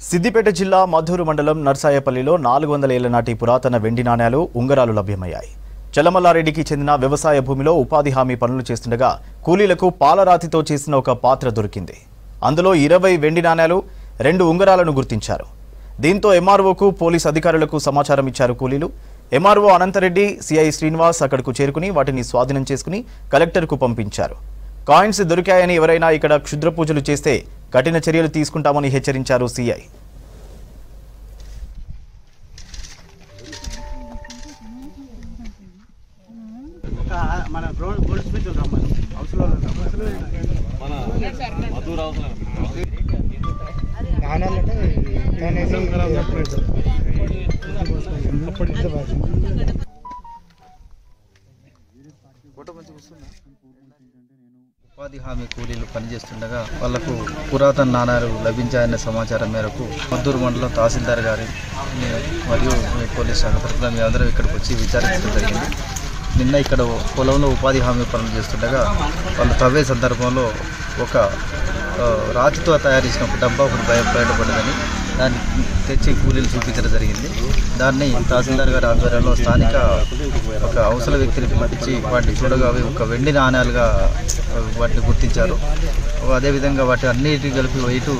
సిద్దిపేట జిల్లా మధూరు మండలం నర్సాయపల్లిలో 400 ఏళ్ల నాటి పురాతన వెండి నాణేలు ఉంగరాలు లభ్యమయ్యాయి. చలమల్లారెడ్డికి చెందిన వ్యవసాయ భూమిలో ఉపాధి హామీ పనులు చేస్తుండగా కూలీలకు పాలరాతితో చేసిన ఒక పాత్ర దొరికింది. అందులో 20 వెండి నాణేలు 2 ఉంగరాలను గుర్తించారు. దీంతో ఎంఆర్ఓకు పోలీస్ అధికారులకు సమాచారం ఇచ్చారు కూలీలు. ఎంఆర్ఓ అనంతరెడ్డి, సిఐ శ్రీనివాస్ అక్కడకు చేరుకుని వాటిని స్వాధీనం చేసుకుని కలెక్టర్కు పంపించారు. కాయిన్స్ దొరికాయని ఎవరైనా ఇక్కడ క్షుద్ర పూజలు చేస్తే కఠిన చర్యలు తీసుకుంటామని హెచ్చరించారు సిఐ. ఉపాధి హామీ కూలీలు పనిచేస్తుండగా వాళ్లకు పురాతన నాణాలు లభించాయన్న సమాచారం మేరకు మద్దూరు మండలం తహసీల్దార్ గారి మరియు పోలీస్ శాఖ తరఫున మీ అందరం ఇక్కడికి వచ్చి విచారించడం జరిగింది. నిన్న ఇక్కడ పొలంలో ఉపాధి హామీ పనులు చేస్తుండగా వాళ్ళు తవ్వే సందర్భంలో ఒక రాతితో తయారు చేసిన ఒక డబ్బా ఒకటి బయటపడిందని దాన్ని తెచ్చి కూలీలు చూపించడం జరిగింది. దాన్ని తహసీల్దార్ గారి ఆధ్వర్యంలో స్థానిక ఒక అవసర వ్యక్తిని పిలిపించి వాటిని చూడగా అవి ఒక వెండి నాణ్యాలుగా వాటిని గుర్తించారు. అదేవిధంగా వాటి అన్నిటిని కలిపి 2